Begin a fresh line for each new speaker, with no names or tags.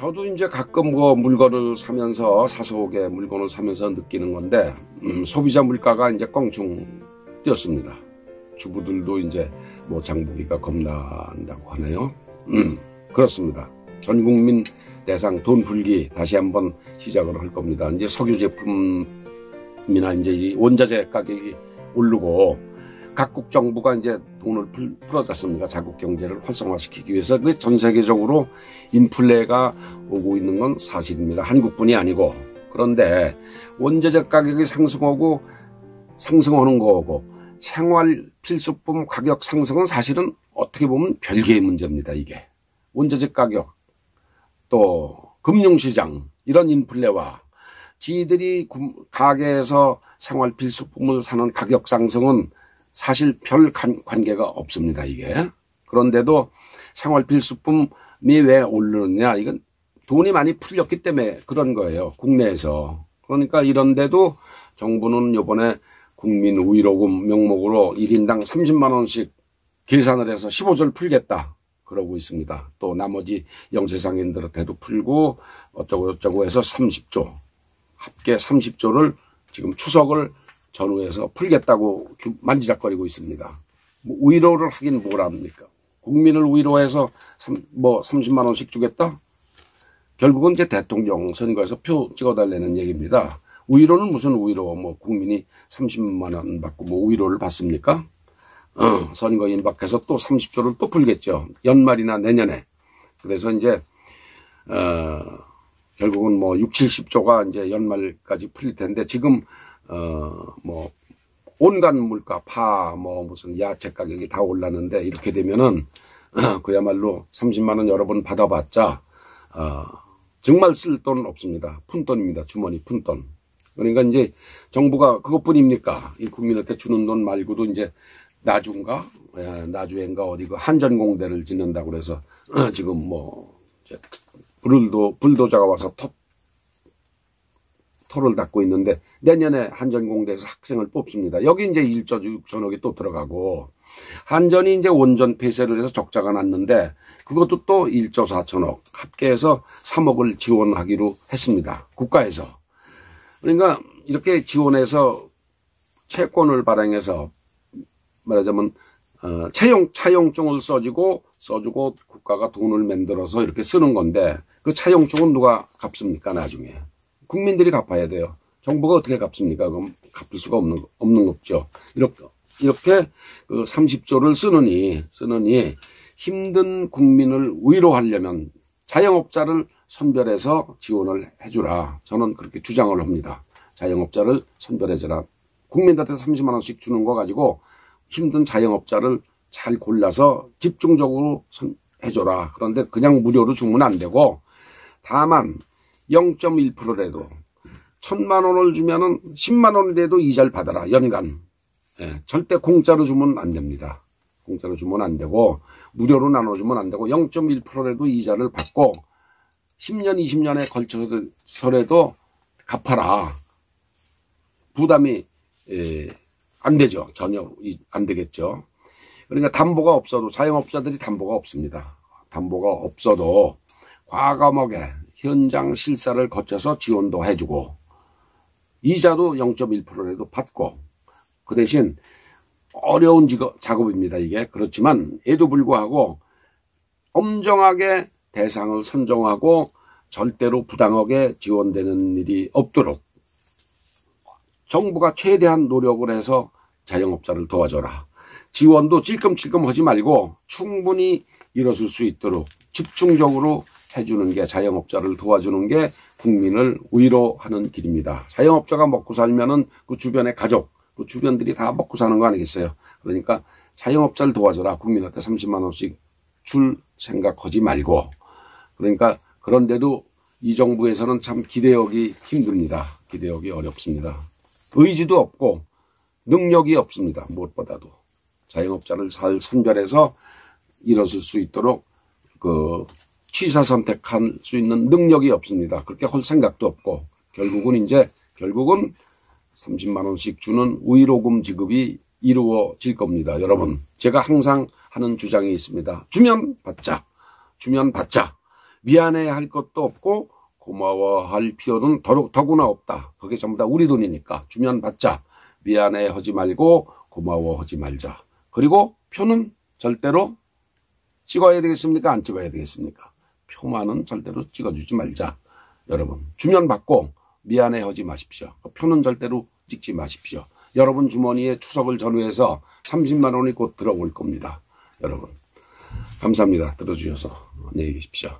저도 이제 가끔 뭐 물건을 사면서 사소하게 물건을 사면서 느끼는 건데 소비자 물가가 이제 껑충 뛰었습니다. 주부들도 이제 뭐 장보기가 겁난다고 하네요. 그렇습니다. 전 국민 대상 돈 풀기 다시 한번 시작을 할 겁니다. 이제 석유 제품이나 이제 이 원자재 가격이 오르고 각국 정부가 이제 돈을 풀어줬습니다. 자국 경제를 활성화시키기 위해서 그 전 세계적으로 인플레가 오고 있는 건 사실입니다. 한국뿐이 아니고. 그런데 원자재 가격이 상승하는 거고 생활 필수품 가격 상승은 사실은 어떻게 보면 별개의 문제입니다. 이게 원자재 가격 또 금융시장 이런 인플레와 지들이 가게에서 생활 필수품을 사는 가격 상승은 사실 별 관계가 없습니다. 이게. 그런데도 생활 필수품이 왜 오르느냐, 이건 돈이 많이 풀렸기 때문에 그런 거예요. 국내에서. 그러니까 이런데도 정부는 이번에 국민 우위로금 명목으로 1인당 30만 원씩 계산을 해서 15조를 풀겠다 그러고 있습니다. 또 나머지 영세상인들한테도 풀고 어쩌고 해서 30조 합계 30조를 지금 추석을 전후해서 풀겠다고 만지작거리고 있습니다. 뭐 위로를 하긴 뭘 합니까? 국민을 위로해서 30만 원씩 주겠다? 결국은 이제 대통령 선거에서 표 찍어달라는 얘기입니다. 위로는 무슨 위로? 뭐 국민이 30만 원 받고 뭐 위로를 받습니까? 선거 임박해서 또 30조를 또 풀겠죠. 연말이나 내년에. 그래서 이제 결국은 뭐 70조가 이제 연말까지 풀릴 텐데 지금 뭐 온갖 물가, 파, 뭐 무슨 야채 가격이 다 올랐는데 이렇게 되면은 그야말로 30만 원 여러 번 받아봤자 정말 쓸 돈 없습니다. 푼돈입니다. 주머니 푼돈. 그러니까 이제 정부가 그것뿐입니까? 이 국민한테 주는 돈 말고도 이제 나주인가 어디 그 한전공대를 짓는다고 그래서 지금 뭐 불도저가 와서 토를 닦고 있는데 내년에 한전공대에서 학생을 뽑습니다. 여기 이제 1조 6천억이 또 들어가고 한전이 이제 원전 폐쇄를 해서 적자가 났는데 그것도 또 1조 4천억 합계해서 3억을 지원하기로 했습니다. 국가에서. 그러니까 이렇게 지원해서 채권을 발행해서 말하자면 차용증을 써주고 국가가 돈을 만들어서 이렇게 쓰는 건데 그 차용증은 누가 갚습니까 나중에? 국민들이 갚아야 돼요. 정부가 어떻게 갚습니까? 그럼 갚을 수가 없는 거죠. 이렇게 그 30조를 쓰느니 힘든 국민을 위로하려면 자영업자를 선별해서 지원을 해주라. 저는 그렇게 주장을 합니다. 자영업자를 선별해주라. 국민들한테 30만 원씩 주는 거 가지고 힘든 자영업자를 잘 골라서 집중적으로 해줘라. 그런데 그냥 무료로 주면 안 되고 다만 0.1%라도 1,000만 원을 주면은 10만 원이라도 이자를 받아라. 연간. 예, 절대 공짜로 주면 안 됩니다. 공짜로 주면 안 되고 무료로 나눠주면 안 되고 0.1%라도 이자를 받고 10년, 20년에 걸쳐서라도 갚아라. 부담이 안 되죠. 전혀 안 되겠죠. 그러니까 담보가 없어도 자영업자들이 담보가 없습니다. 담보가 없어도 과감하게 현장 실사를 거쳐서 지원도 해주고 이자도 0.1%라도 받고 그 대신 어려운 작업입니다. 이게 그렇지만 에도 불구하고 엄정하게 대상을 선정하고 절대로 부당하게 지원되는 일이 없도록 정부가 최대한 노력을 해서 자영업자를 도와줘라. 지원도 찔끔찔끔 하지 말고 충분히 이뤄질 수 있도록 집중적으로 해주는 게 자영업자를 도와주는 게 국민을 위로하는 길입니다. 자영업자가 먹고 살면은 그 주변의 가족, 그 주변들이 다 먹고 사는 거 아니겠어요? 그러니까 자영업자를 도와줘라. 국민한테 30만 원씩 줄 생각하지 말고. 그러니까 그런데도 이 정부에서는 참 기대하기 힘듭니다. 기대하기 어렵습니다. 의지도 없고 능력이 없습니다. 무엇보다도. 자영업자를 잘 선별해서 이뤄질 수 있도록 그 취사 선택할 수 있는 능력이 없습니다. 그렇게 할 생각도 없고 결국은 30만 원씩 주는 위로금 지급이 이루어질 겁니다. 여러분 제가 항상 하는 주장이 있습니다. 주면 받자. 미안해할 것도 없고 고마워할 필요는 더구나 없다. 그게 전부 다 우리 돈이니까 주면 받자. 미안해하지 말고 고마워하지 말자. 그리고 표는 절대로 찍어야 되겠습니까? 안 찍어야 되겠습니까? 표만은 절대로 찍어주지 말자. 여러분 주면 받고 미안해하지 마십시오. 표는 절대로 찍지 마십시오. 여러분 주머니에 추석을 전후해서 30만 원이 곧 들어올 겁니다. 여러분 감사합니다. 들어주셔서 안녕히 계십시오.